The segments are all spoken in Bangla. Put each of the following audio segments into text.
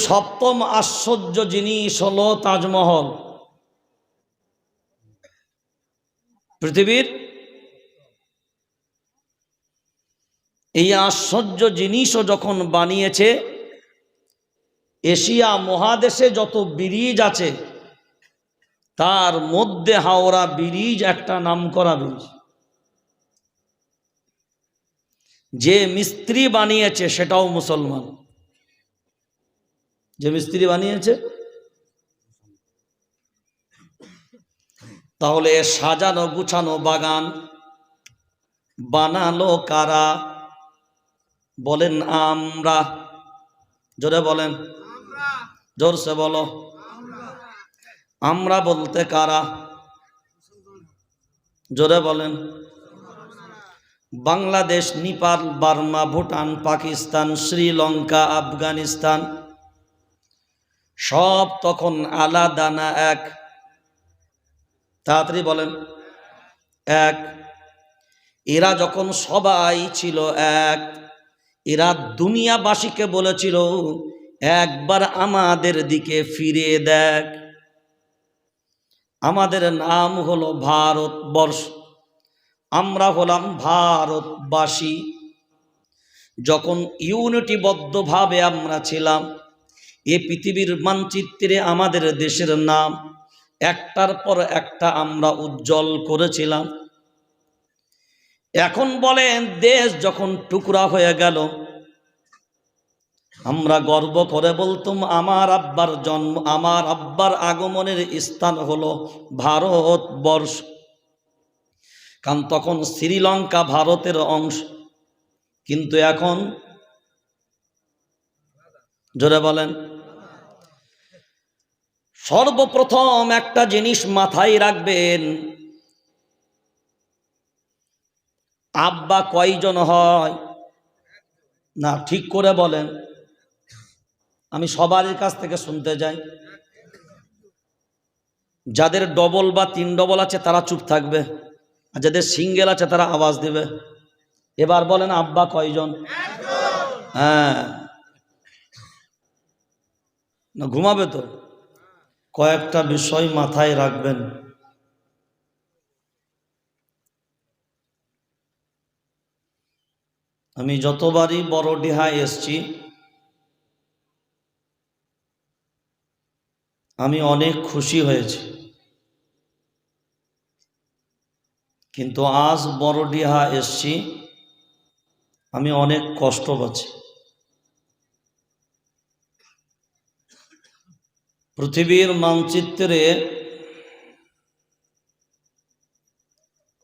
সপ্তম আশ্চর্য জিনিস হলো তাজমহল। পৃথিবীর এই আশ্চর্য জিনিসও যখন বানিয়েছে, এশিয়া মহাদেশে যত ব্রিজ আছে তার মধ্যে হাওড়া ব্রিজ একটা নামকরা ব্রিজ। যে মিস্ত্রি বানিয়েছে সেটাও মুসলমান। যে মিস্ত্রি বানিয়েছে, তাহলে সাজানো গুছানো বাগান বানালো কারা? বলেন আমরা। জোরে বলেন, জোরসে বলো। আমরা বলতে কারা? জোরে বলেন। বাংলাদেশ, নেপাল, বার্মা, ভুটান, পাকিস্তান, শ্রীলঙ্কা, আফগানিস্তান সব তখন আলাদা না এক? তাড়াতাড়ি বলেন। এক। এরা যখন সবাই ছিল এক, এরা দুনিয়াবাসীকে বলেছিল একবার আমাদের দিকে ফিরে দেখ। আমাদের নাম হলো ভারতবর্ষ, আমরা হলাম ভারতবাসী। যখন ইউনিটিবদ্ধভাবে আমরা ছিলাম, এ পৃথিবীর মানচিত্রে আমাদের দেশের নাম একটার পর একটা আমরা উজ্জ্বল করেছিলাম। এখন বলেন, দেশ যখন টুকরা হয়ে গেল, আমরা গর্ব করে বলতাম আমার আব্বার জন্ম, আমার আব্বার আগমনের স্থান হলো ভারতবর্ষ। কারণ তখন শ্রীলঙ্কা ভারতের অংশ, কিন্তু এখন জোরে বলেন। সর্বপ্রথম একটা জিনিস মাথায় রাখবেন, আব্বা কয়জন হয়? না, ঠিক করে বলেন, আমি সবার কাছ থেকে শুনতে যাই। যাদের ডবল বা তিন ডবল আছে তারা চুপ থাকবে, আর যাদের সিঙ্গেল আছে তারা আওয়াজ দেবে। এবার বলেন আব্বা কয়জন? হ্যাঁ, না ঘুমাবে তো? কয়েকটা বিষয় মাথায় রাখবেন। আমি যতবারই বড়ডিহায় এসছি আমি অনেক খুশি হয়েছি, কিন্তু আজ বড়ডিহা এসছি আমি অনেক কষ্ট পাচ্ছি। পৃথিবীর মানচিত্রে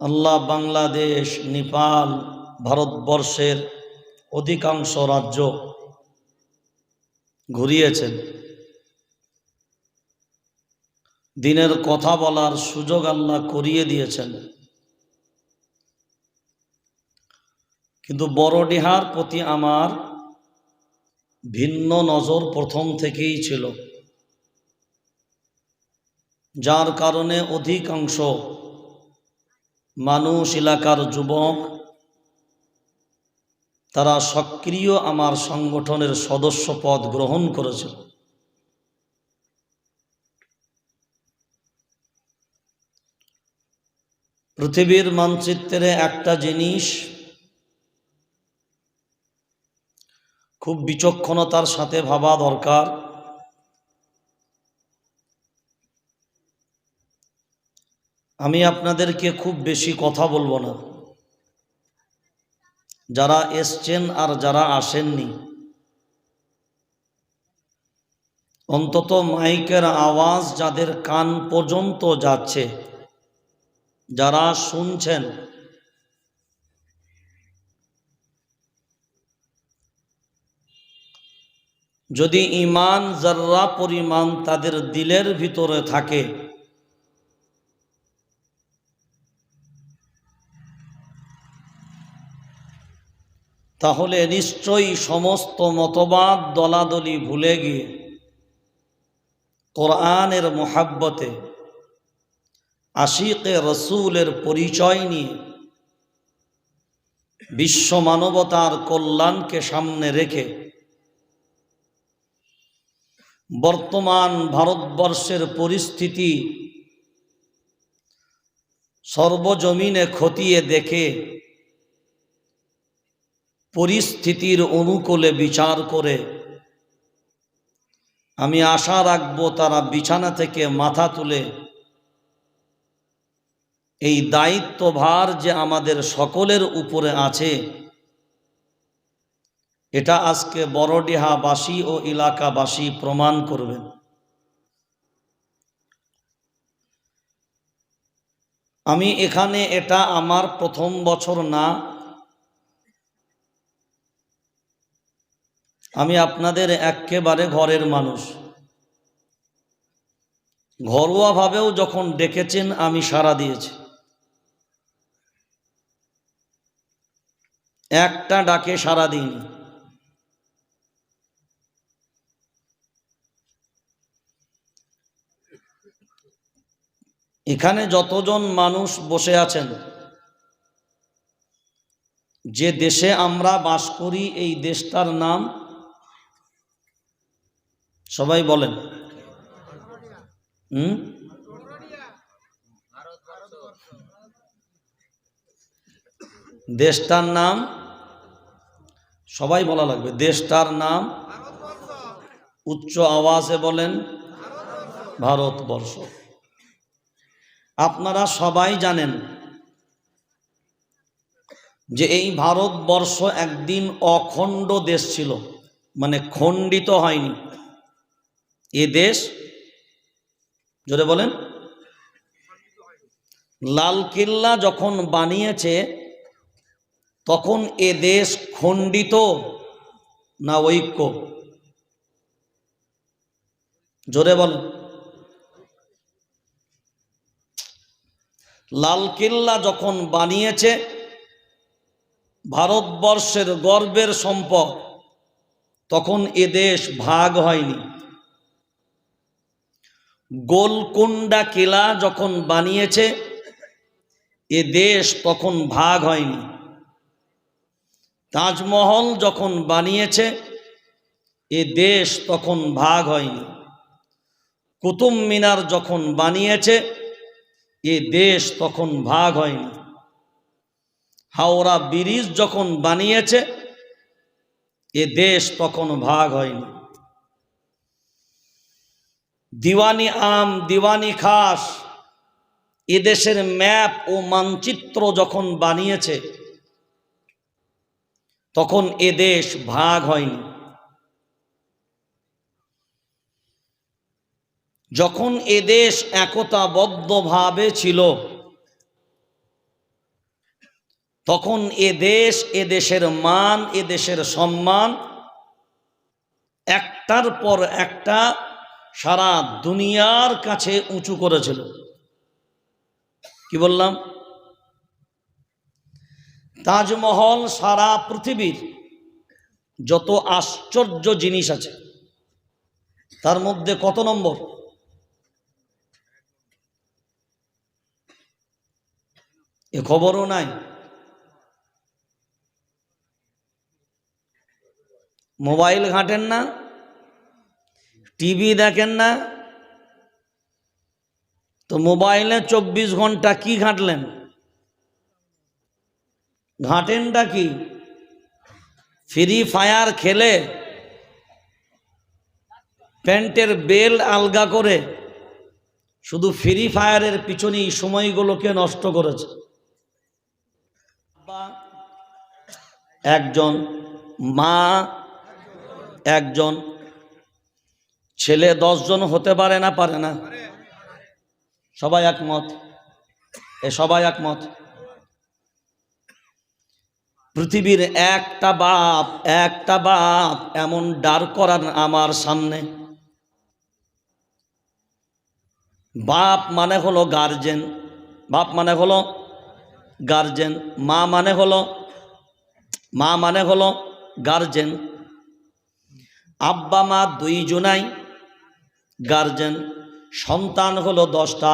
আল্লাহ বাংলাদেশ, নেপাল, ভারতবর্ষের অধিকাংশ রাজ্য ঘুরিয়েছেন, দিনের কথা বলার সুযোগ আল্লাহ করিয়ে দিয়েছেন। কিন্তু বড়ডিহার প্রতি আমার ভিন্ন নজর প্রথম থেকেই ছিল, যার কারণে অধিকাংশ মানুষ, এলাকার যুবক, তারা সক্রিয় আমার সংগঠনের সদস্য পদ গ্রহণ করেছিল। পৃথিবীর মানচিত্রে একটা জিনিস খুব বিচক্ষণতার সাথে ভাবা দরকার। আমি আপনাদেরকে খুব বেশি কথা বলবো না, যারা এসছেন আর যারা আসেননি, অন্তত মাইকের আওয়াজ যাদের কান পর্যন্ত যাচ্ছে, যারা শুনছেন, যদি ঈমান যার্রা পরিমাণ তাদের দিলের ভিতরে থাকে, তাহলে নিশ্চয়ই সমস্ত মতবাদ দলাদলি ভুলে গিয়ে কোরআনের মোহাব্বতে, আশিকে রসুলের পরিচয় নিয়ে বিশ্ব মানবতার কল্যাণকে সামনে রেখে বর্তমান ভারতবর্ষের পরিস্থিতি সর্বজমিনে খতিয়ে দেখে পরিস্থিতির অনুকূলে বিচার করে আমি আশা রাখব তারা বিছানা থেকে মাথা তুলে এই দায়িত্বভার যে আমাদের সকলের উপরে আছে এটা আজকে বড়ডিহাবাসী ও এলাকাবাসী প্রমাণ করবেন। আমি এখানে এটা আমার প্রথম বছর না, আমি আপনাদের একেবারে ঘরের মানুষ। ঘরোয়াভাবেও যখন ডেকেছেন আমি সাড়া দিয়েছি, একটা ডাকে সাড়া দিইনি। এখানে যতজন মানুষ বসে আছেন, যে দেশে আমরা বাস করি এই দেশটার নাম সবাই বলেন। দেশটার নাম সবাই বলা লাগবে। দেশটার নাম উচ্চ আওয়াজে বলেন, ভারতবর্ষ। আপনারা সবাই জানেন যে এই ভারতবর্ষ একদিন অখণ্ড দেশ ছিল, মানে খণ্ডিত হয়নি। এ দেশ, জোরে বলেন, লালকেল্লা যখন বানিয়েছে তখন এ দেশ খণ্ডিত না ঐক্য? জোরে বলেন। লালকেল্লা যখন বানিয়েছে ভারতবর্ষের গর্বের সম্পদ, তখন এ দেশ ভাগ হয়নি। গোলকোন্ডা কিলা যখন বানিয়েছে এ দেশ তখন ভাগ হয়নি। তাজমহল যখন বানিয়েছে এ দেশ তখন ভাগ হয়নি। কুতুব মিনার যখন বানিয়েছে এ দেশ তখন ভাগ হয়নি। হাওড়া ব্রিজ যখন বানিয়েছে এ দেশ তখন ভাগ হয়নি। দিওয়ানি আম, দিওয়ানি খাস এদেশের ম্যাপ ও মানচিত্র যখন বানিয়েছে তখন এ দেশ ভাগ হয়নি। যখন এ দেশ একতাবদ্ধভাবে ছিল তখন এ দেশ, এ দেশের মান, এ দেশের সম্মান একটার পর একটা সারা দুনিয়ার কাছে উঁচু করেছিল। কি বললাম? তাজমহল সারা পৃথিবীর যত আশ্চর্য জিনিস আছে তার মধ্যে কত নম্বর? এ খবরও নাই। মোবাইল ঘাঁটেন না, টিভি দেখেন না, তো মোবাইলে 24 ঘন্টা কি ঘাঁটলেন? ঘাঁটেনটা কি? ফ্রি ফায়ার খেলে প্যান্টের বেল আলগা করে শুধু ফ্রি ফায়ারের পিছনেই সময়গুলোকে নষ্ট করেছে। একজন, মা একজন, ছেলে 10 জন হতে পারে না? পারে না? সবাই একমত? সবাই একমত? পৃথিবীর একটা বাপ এমন দাঁড় করান আমার সামনে। বাপ মানে হলো গার্জেন, বাপ মানে হলো গার্জেন, মা মানে হলো গার্জেন। আব্বা মা দুইজনাই গার্জেন। সন্তান হলো 10টা,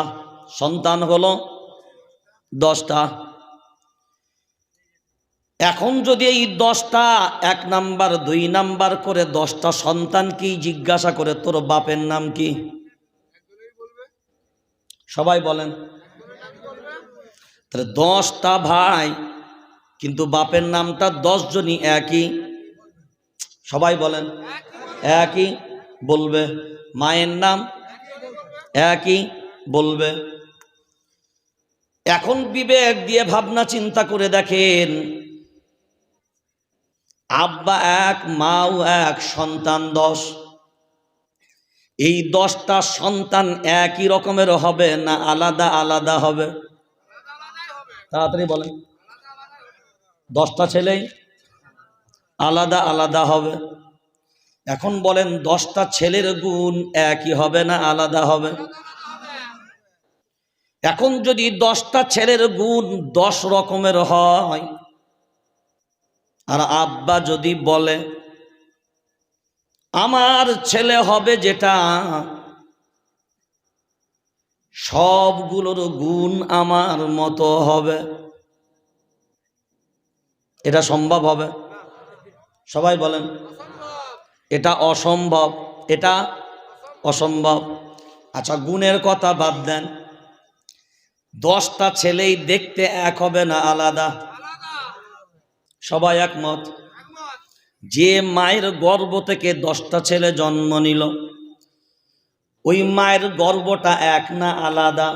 সন্তান হলো 10টা। এখন যদি এই 10টা 1 নাম্বার 2 নাম্বার করে 10টা সন্তানকেই জিজ্ঞাসা করে তোর বাপের নাম কি, সবাই বলেন। তাহলে 10টা ভাই, কিন্তু বাপের নামটা 10 জনই একই, সবাই বলেন একই বলবে। মায়ের নাম একই বলবে। এখন বিবেক দিয়ে ভাবনা চিন্তা করে দেখেন, আব্বা এক, মাও এক, সন্তান 10। এই 10টা সন্তান একই রকমের হবে না আলাদা আলাদা হবে? তাড়াতাড়ি বলেন। 10টা ছেলেই আলাদা আলাদা হবে। এখন বলেন 10টা ছেলের গুণ একই হবে না আলাদা হবে? এখন যদি 10টা ছেলের গুণ 10 রকমের হয়, আর আব্বা যদি বলে আমার ছেলে হবে যেটা সবগুলোর গুণ আমার মতো হবে, এটা সম্ভব হবে? সবাই বলেন এটা অসম্ভব, এটা অসম্ভব। আচ্ছা গুণের কথা বাদ দেন, 10টা ছেলেই দেখতে এক হবে না আলাদা? সবাই একমত? যে মায়ের গর্ভ থেকে 10টা ছেলে জন্ম নিল, ওই মায়ের গর্ভটা এক না আলাদা?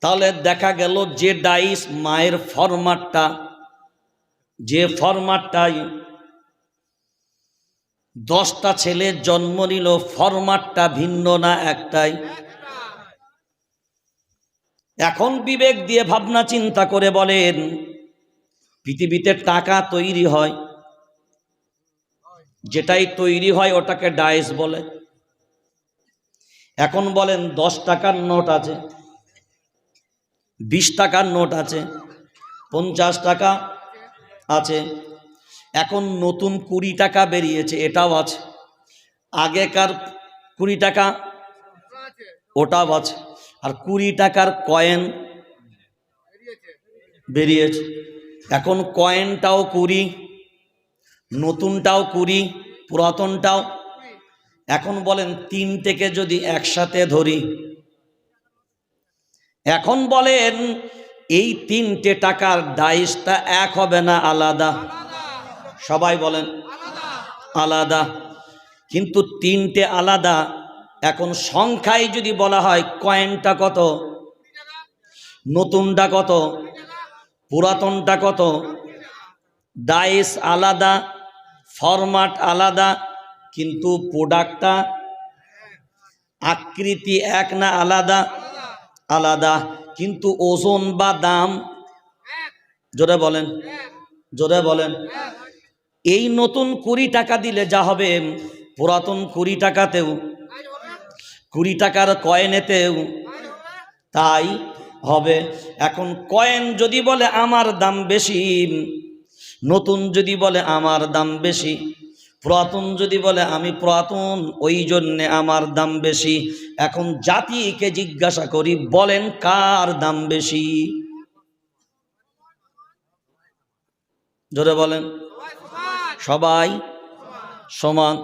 তাহলে দেখা গেল যে ডাইস মায়ের ফরম্যাটটা, যে ফরম্যাটটাই 10টা ছেলে জন্ম নিল, ফরম্যাটটা ভিন্ন না একটাই? এখন বিবেক দিয়ে ভাবনা চিন্তা করে বলেন, পৃথিবীতে টাকা তৈরি হয়, যেটাই তৈরি হয় ওটাকে ডাইস বলে। এখন বলেন 10 টাকার নোট আছে, 20 টাকার নোট আছে, 50 টাকা আছে, এখন নতুন 20 টাকা বেরিয়েছে, এটাও আছে। আগেকার 20 টাকা ওটাও আছে, আর 20 টাকার কয়েন বেরিয়েছে। এখন কয়েনটাও 20, নতুনটাও 20, পুরাতনটাও। এখন বলেন 3টেকে যদি একসাথে ধরি, এখন বলেন এই 3টে টাকার ডাইসটা এক হবে না আলাদা? সবাই বলেন আলাদা। কিন্তু 3টে আলাদা। এখন সংখ্যায় যদি বলা হয় কয়েনটা কত, নতুনটা কত, পুরাতনটা কত, ডাইস আলাদা, ফরম্যাট আলাদা, কিন্তু প্রোডাক্টটা আকৃতি এক না আলাদা? আলাদা। কিন্তু ওজন বা দাম, জোরে বলেন, জোরে বলেন। এই নতুন 20 টাকা দিলে যা হবে, পুরাতন 20 টাকাতেও, 20 টাকার কয়েনেতেও তাই হবে। এখন কয়েন যদি বলে আমার দাম বেশি, নতুন যদি বলে আমার দাম বেশি, পুরাতন যদি বলে আমি পুরাতন ওই জন্যে আমার দাম বেশি। এখন জাতিকে জিজ্ঞাসা করি, বলেন কার দাম বেশি? জোরে বলেন। সবাই সমান।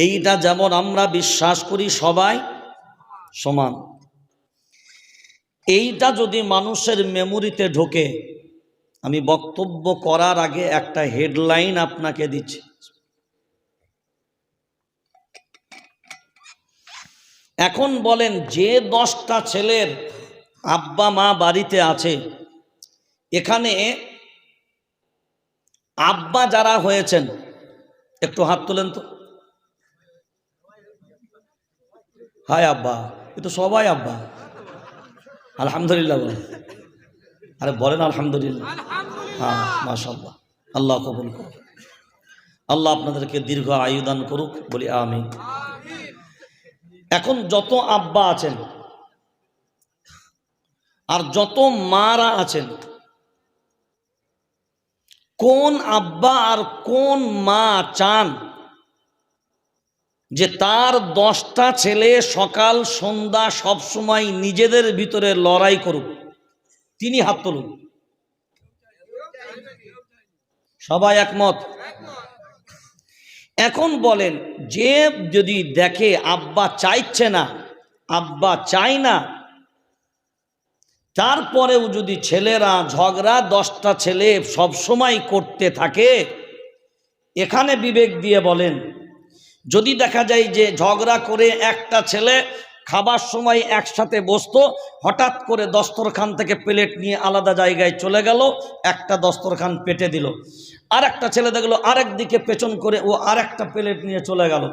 এইটা যেমন আমরা বিশ্বাস করি সবাই সমান, এইটা যদি মানুষের মেমোরিতে ঢোকে, আমি বক্তব্য করার আগে একটা হেডলাইন আপনাকে দিচ্ছি। এখন বলেন যে 10টা ছেলের আব্বা মা বাড়িতে আছে, এখানে আব্বা যারা হয়েছেন একটু হাত তোলেন তো। হায় আব্বা, এ তো সবাই আব্বা। আলহামদুলিল্লাহ বলেন। আরে বলেন আলহামদুলিল্লাহ। হ্যাঁ মাশাআল্লাহ, আল্লাহ কবুল করুক, আল্লাহ আপনাদেরকে দীর্ঘ আয়ু দান করুক, বলি আমিন। এখন যত আব্বা আছেন আর যত মারা আছেন, কোন আব্বা আর কোন মা চান যে তার 10টা ছেলে সকাল সন্ধ্যা সবসময় নিজেদের ভিতরে লড়াই করুক? তিনি হাত তুলুন। সবাই একমত? এখন বলেন, যে যদি দেখে আব্বা চাইছে না, আব্বা চাই না, তারপরেও যদি ছেলেরা ঝগড়া 10টা ছেলে সব সময় করতে থাকে, এখানে বিবেক দিয়ে বলেন, যদি দেখা যায় যে ঝগড়া করে একটা ছেলে খাবার সময় একসাথে বসতো, হঠাৎ করে দস্তরখান থেকে প্লেট নিয়ে আলাদা জায়গায় চলে গেল, একটা দস্তরখান পেটে দিল, আর একটা ছেলে দেখলো আরেক দিকে পেছন করে ও আর একটা প্লেট নিয়ে চলে গেল,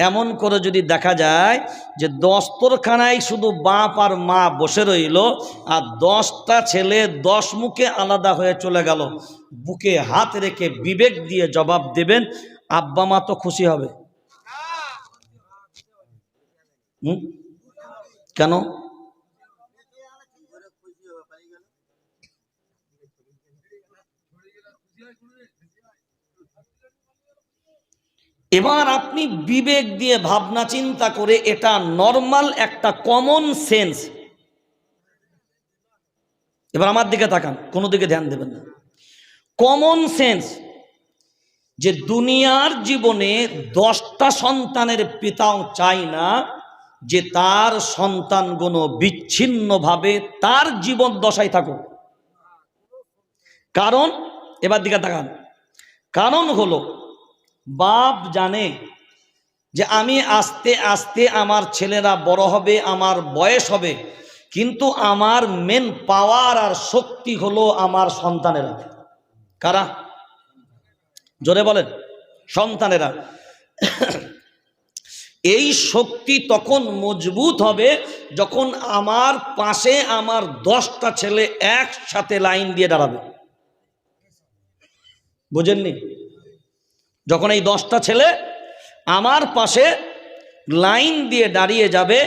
এমন করে যদি দেখা যায় যে দস্তরখানায় শুধু বাপ আর মা বসে রইল, আর 10টা ছেলে 10 মুখে আলাদা হয়ে চলে গেল, বুকে হাত রেখে বিবেক দিয়ে জবাব দেবেন, আব্বা মা তো খুশি হবে? কেন? এবার আপনি বিবেক দিয়ে ভাবনা চিন্তা করে, এটা নর্মাল একটা কমন সেন্স, এবার আমার দিকে তাকান, কোনো দিকে ধ্যান দেবেন না, কমন সেন্স, যে দুনিয়ার জীবনে 10টা সন্তানের পিতাও চায় না যে তার সন্তানগুলো বিচ্ছিন্নভাবে তার জীবন দশায় থাকুক। কারণ, এবার দিকে তাকান, কারণ হলো বাপ জানে যে আমি আস্তে আস্তে আমার ছেলেরা বড় হবে, আমার বয়স হবে, কিন্তু আমার মেন পাওয়ার আর শক্তি হলো আমার সন্তানেরা। কারা? জোরে বলেন। সন্তানেরা। এই শক্তি তখন মজবুত হবে যখন আমার পাশে আমার 10টা ছেলে একসাথে লাইন দিয়ে দাঁড়াবে। বুঝেননি? যখন এই 10টা ছেলে আমার পাশে লাইন দিয়ে দাঁড়িয়ে যাবে,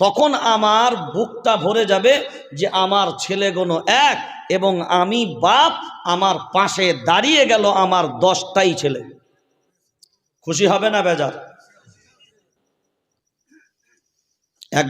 তখন আমার বুকটা ভরে যাবে যে আমার ছেলেগুলো এক, এবং আমি বাপ, আমার পাশে দাঁড়িয়ে গেল আমার 10টাই ছেলে। খুশি হবে না বেজার? এক